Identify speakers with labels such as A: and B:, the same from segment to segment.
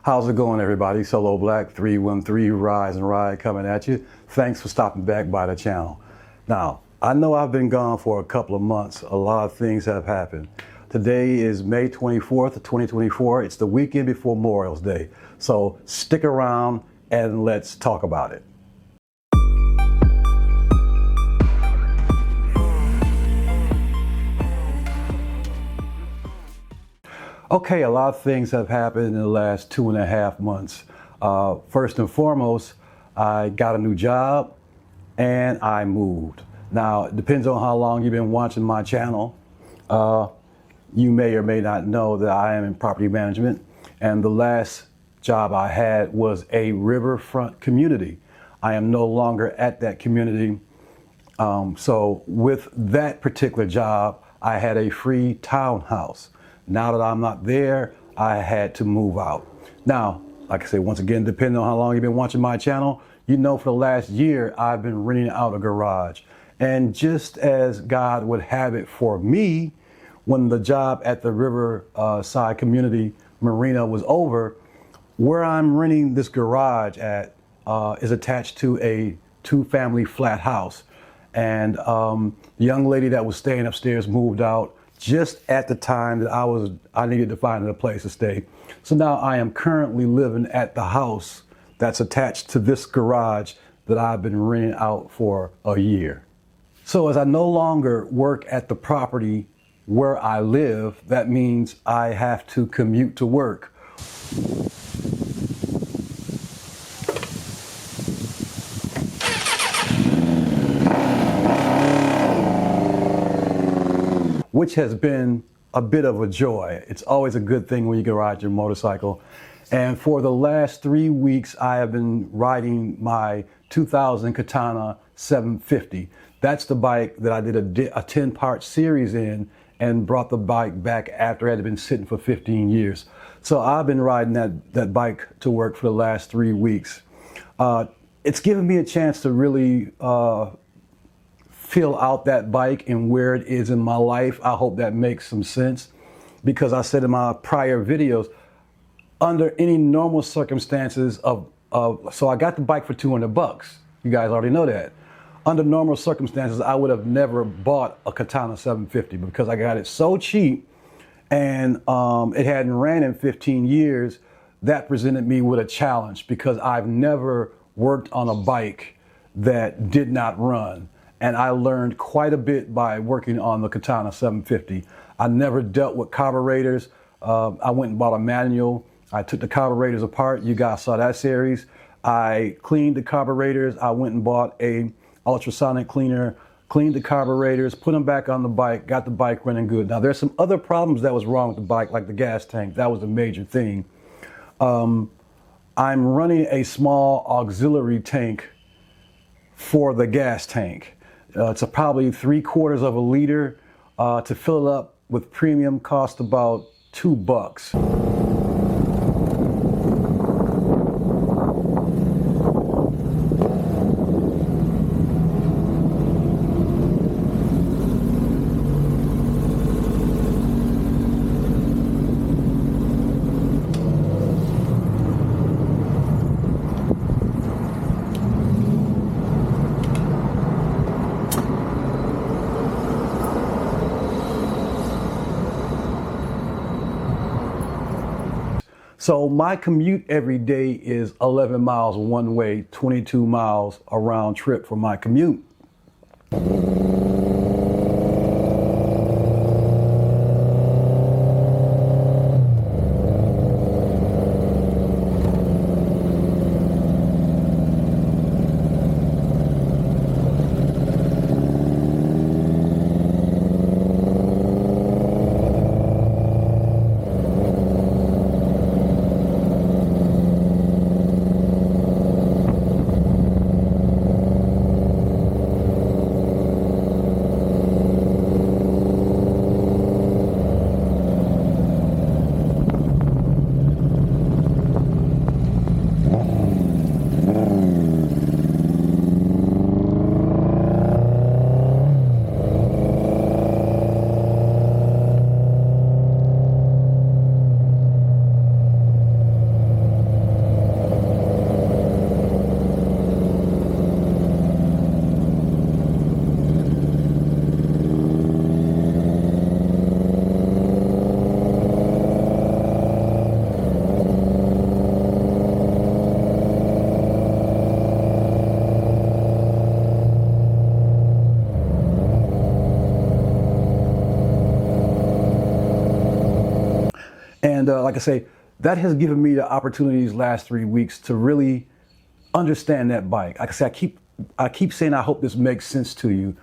A: How's it going, everybody? Solo Black 313 Rise and Ride coming at you. Thanks for stopping back by the channel. Now, I know I've been gone for a couple of months. A lot of things have happened. Today is May 24th, 2024. It's the weekend before Memorial Day. So stick around and let's talk about it. Okay, a lot of things have happened in the last 2.5 months. First and foremost, I got a new job and I moved. Now, it depends on how long you've been watching my channel. You may or may not know that I am in property management, and the last job I had was a riverfront community. I am no longer at that community. So with that particular job, I had a free townhouse. Now that I'm not there, I had to move out. Now, like I say, once again, depending on how long you've been watching my channel, you know for the last year, I've been renting out a garage. And just as God would have it for me, when the job at the Riverside Community Marina was over, where I'm renting this garage at is attached to a 2-family flat house. And the young lady that was staying upstairs moved out just at the time that I needed to find a place to stay. So now I am currently living at the house that's attached to this garage that I've been renting out for a year. So as I no longer work at the property where I live, that means I have to commute to work. Which has been a bit of a joy. It's always a good thing when you can ride your motorcycle. And for the last 3 weeks, I have been riding my 2000 Katana 750. That's the bike that I did a 10-part series in and brought the bike back after it had been sitting for 15 years. So I've been riding that bike to work for the last 3 weeks. It's given me a chance to really feel out that bike and where it is in my life. I hope that makes some sense, because I said in my prior videos, under any normal circumstances so I got the bike for $200. You guys already know that. Under normal circumstances, I would have never bought a Katana 750 because I got it so cheap and it hadn't ran in 15 years. That presented me with a challenge because I've never worked on a bike that did not run. And I learned quite a bit by working on the Katana 750. I never dealt with carburetors. I went and bought a manual. I took the carburetors apart. You guys saw that series. I cleaned the carburetors. I went and bought a ultrasonic cleaner, cleaned the carburetors, put them back on the bike, got the bike running good. Now there's some other problems that was wrong with the bike, like the gas tank. That was a major thing. I'm running a small auxiliary tank for the gas tank. It's probably 3/4 of a liter. To fill it up with premium cost about $2. So my commute every day is 11 miles one way, 22 miles a round trip for my commute. And like I say, that has given me the opportunity these last 3 weeks to really understand that bike. Like I say, I keep saying I hope this makes sense to you.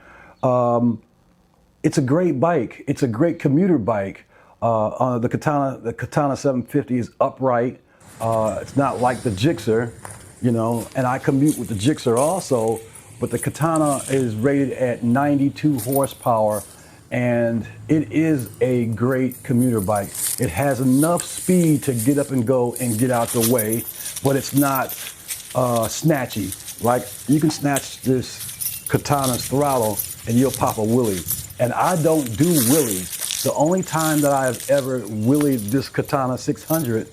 A: It's a great bike. It's a great commuter bike. The Katana750 is upright. It's not like the Gixxer, you know, and I commute with the Gixxer also, but the Katana is rated at 92 horsepower, and it is a great commuter bike. It has enough speed to get up and go and get out the way, but it's not snatchy. Like, you can snatch this Katana's throttle and you'll pop a wheelie. And I don't do wheelies. The only time that I've ever wheelied this Katana 600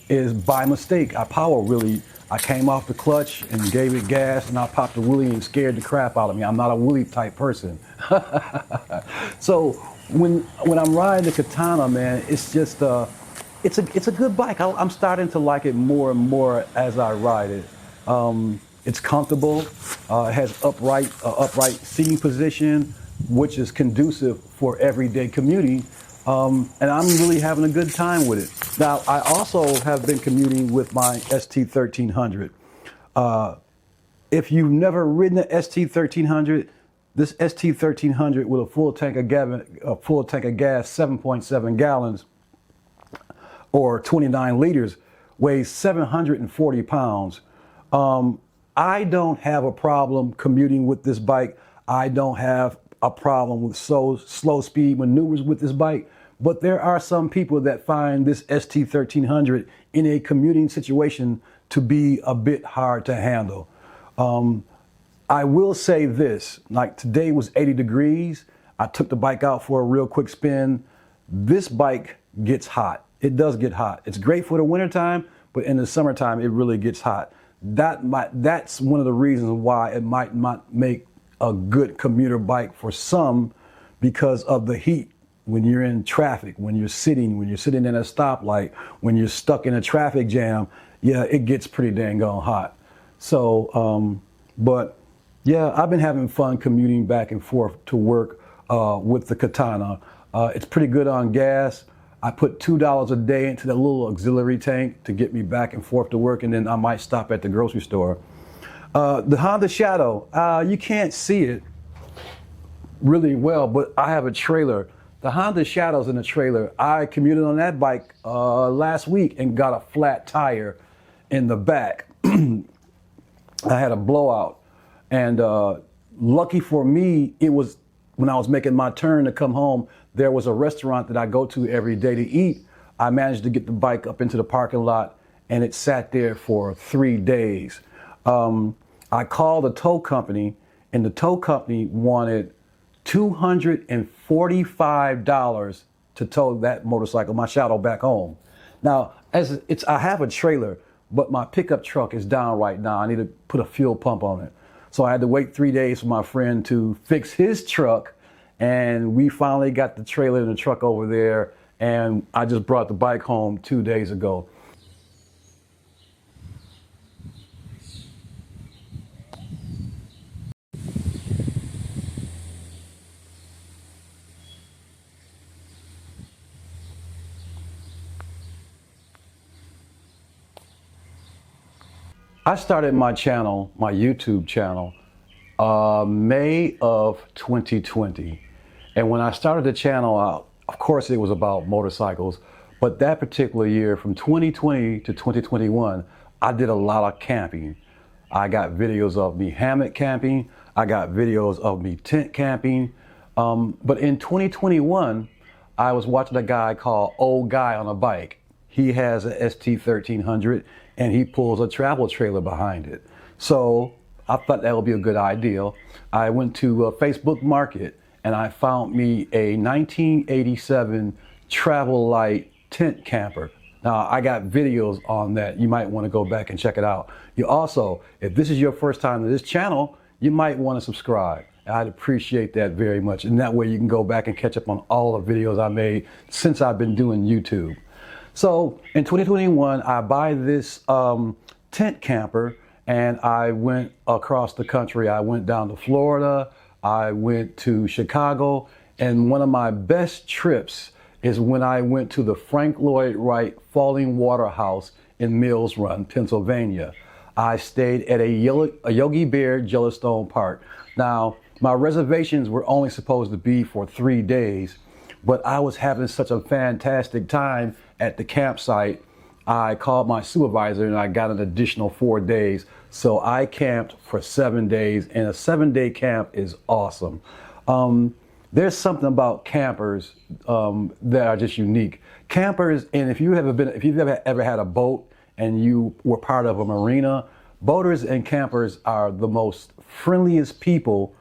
A: is by mistake. I power wheelie. I came off the clutch and gave it gas, and I popped a wheelie and scared the crap out of me. I'm not a wheelie type person. So when I'm riding the Katana, man, it's just it's a good bike. I'm starting to like it more and more as I ride it. It's comfortable. It has upright seating position, which is conducive for everyday commuting. And I'm really having a good time with it. Now, I also have been commuting with my ST1300. If you've never ridden an ST1300, this ST1300 with a full tank of gas, 7.7 gallons, or 29 liters, weighs 740 pounds. I don't have a problem commuting with this bike. I don't have a problem with slow speed maneuvers with this bike. But there are some people that find this ST1300 in a commuting situation to be a bit hard to handle. I will say this, like today was 80 degrees. I took the bike out for a real quick spin. This bike gets hot. It does get hot. It's great for the wintertime, but in the summertime, it really gets hot. That's one of the reasons why it might not make a good commuter bike for some, because of the heat. When you're in traffic, when you're sitting in a stoplight, when you're stuck in a traffic jam, yeah, it gets pretty dang on hot. So, but yeah, I've been having fun commuting back and forth to work with the Katana. It's pretty good on gas. I put $2 a day into the little auxiliary tank to get me back and forth to work, and then I might stop at the grocery store. The Honda Shadow, you can't see it really well, but I have a trailer. The Honda Shadow's in the trailer. I commuted on that bike last week and got a flat tire in the back. I had a blowout, and lucky for me, it was when I was making my turn to come home, there was a restaurant that I go to every day to eat. I managed to get the bike up into the parking lot, and it sat there for 3 days. I called the tow company, and the tow company wanted $245 to tow that motorcycle, my Shadow, back home. Now, I have a trailer, but my pickup truck is down right now. I need to put a fuel pump on it. So I had to wait 3 days for my friend to fix his truck, and we finally got the trailer and the truck over there, and I just brought the bike home 2 days ago. I started my channel, my YouTube channel, May of 2020. And when I started the channel out, of course it was about motorcycles, but that particular year from 2020 to 2021, I did a lot of camping. I got videos of me hammock camping. I got videos of me tent camping. But in 2021, I was watching a guy called Old Guy on a Bike. He has an ST1300 and he pulls a travel trailer behind it. So I thought that would be a good idea. I went to Facebook Market and I found me a 1987 TravLite tent camper. Now I got videos on that. You might want to go back and check it out. You also, if this is your first time to this channel, you might want to subscribe. I'd appreciate that very much. And that way you can go back and catch up on all the videos I made since I've been doing YouTube. So in 2021, I buy this tent camper and I went across the country. I went down to Florida, I went to Chicago, and one of my best trips is when I went to the Frank Lloyd Wright Falling Water House in Mills Run, Pennsylvania. I stayed at a Yogi Bear Yellowstone Park. Now, my reservations were only supposed to be for 3 days, but I was having such a fantastic time at the campsite. I called my supervisor and I got an additional 4 days. So I camped for 7 days, and a 7-day camp is awesome. There's something about campers that are just unique. Campers, and if you've ever had a boat and you were part of a marina, boaters and campers are the most friendliest people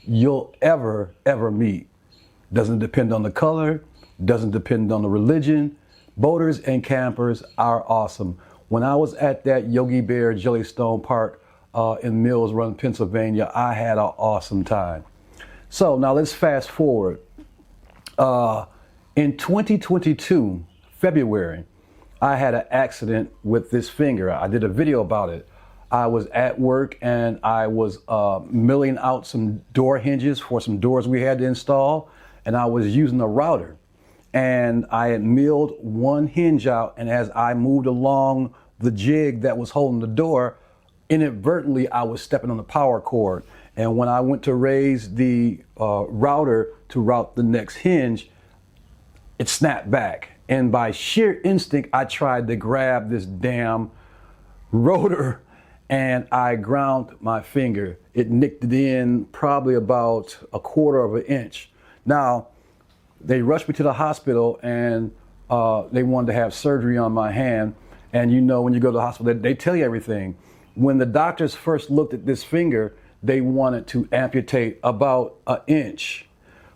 A: you'll ever meet. Doesn't depend on the color, doesn't depend on the religion. Boaters and campers are awesome. When I was at that Yogi Bear Yellowstone Park in Mills Run, Pennsylvania, I had an awesome time. So now let's fast forward. In 2022, February, I had an accident with this finger. I did a video about it. I was at work and I was milling out some door hinges for some doors we had to install, and I was using a router. And I had milled one hinge out, and as I moved along the jig that was holding the door, inadvertently I was stepping on the power cord. And when I went to raise the router to route the next hinge, it snapped back. And by sheer instinct, I tried to grab this damn rotor and I ground my finger. It nicked it in probably about 1/4 of an inch. Now, they rushed me to the hospital and they wanted to have surgery on my hand. And you know, when you go to the hospital, they tell you everything. When the doctors first looked at this finger, they wanted to amputate about 1 inch.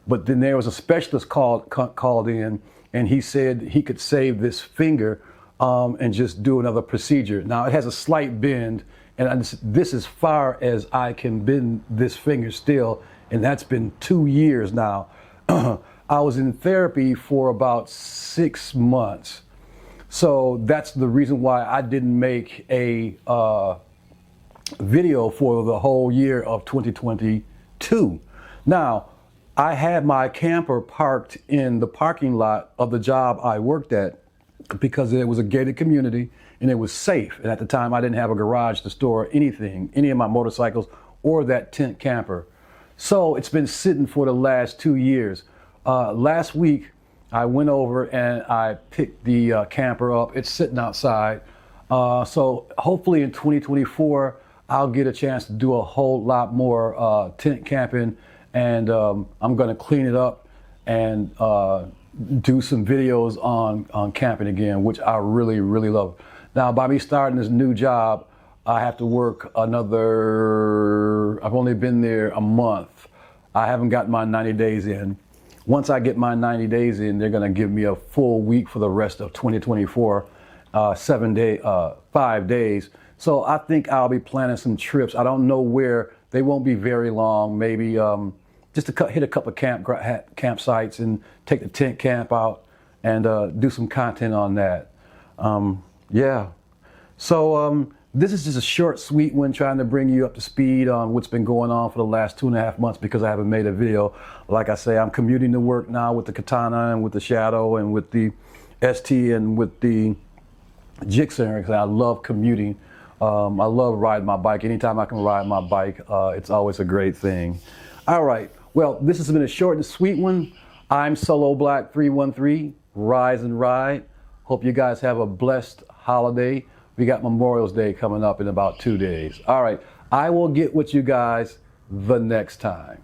A: But then there was a specialist called in, and he said he could save this finger and just do another procedure. Now, it has a slight bend, and this is far as I can bend this finger still, and that's been 2 years now. I was in therapy for about 6 months. So that's the reason why I didn't make a video for the whole year of 2022. Now, I had my camper parked in the parking lot of the job I worked at because it was a gated community and it was safe. And at the time, I didn't have a garage to store anything, any of my motorcycles or that tent camper. So it's been sitting for the last 2 years. Last week, I went over and I picked the camper up. It's sitting outside. So hopefully in 2024, I'll get a chance to do a whole lot more tent camping, and I'm gonna clean it up and do some videos on camping again, which I really love. Now, by me starting this new job, I have to work another, I've only been there a month. I haven't got my 90 days in. Once I get my 90 days in, they're gonna give me a full week for the rest of 2024, 5 days. So I think I'll be planning some trips. I don't know where. They won't be very long. Maybe just to hit a couple of campsites and take the tent camp out and do some content on that. Yeah. So this is just a short, sweet one, trying to bring you up to speed on what's been going on for the last 2.5 months because I haven't made a video. Like I say, I'm commuting to work now with the Katana and with the Shadow and with the ST and with the Gixxer because I love commuting. I love riding my bike. Anytime I can ride my bike, it's always a great thing. All right. Well, this has been a short and sweet one. I'm Solo Black 313. Rise and ride. Hope you guys have a blessed holiday. We got Memorial Day coming up in about 2 days. All right. I will get with you guys the next time.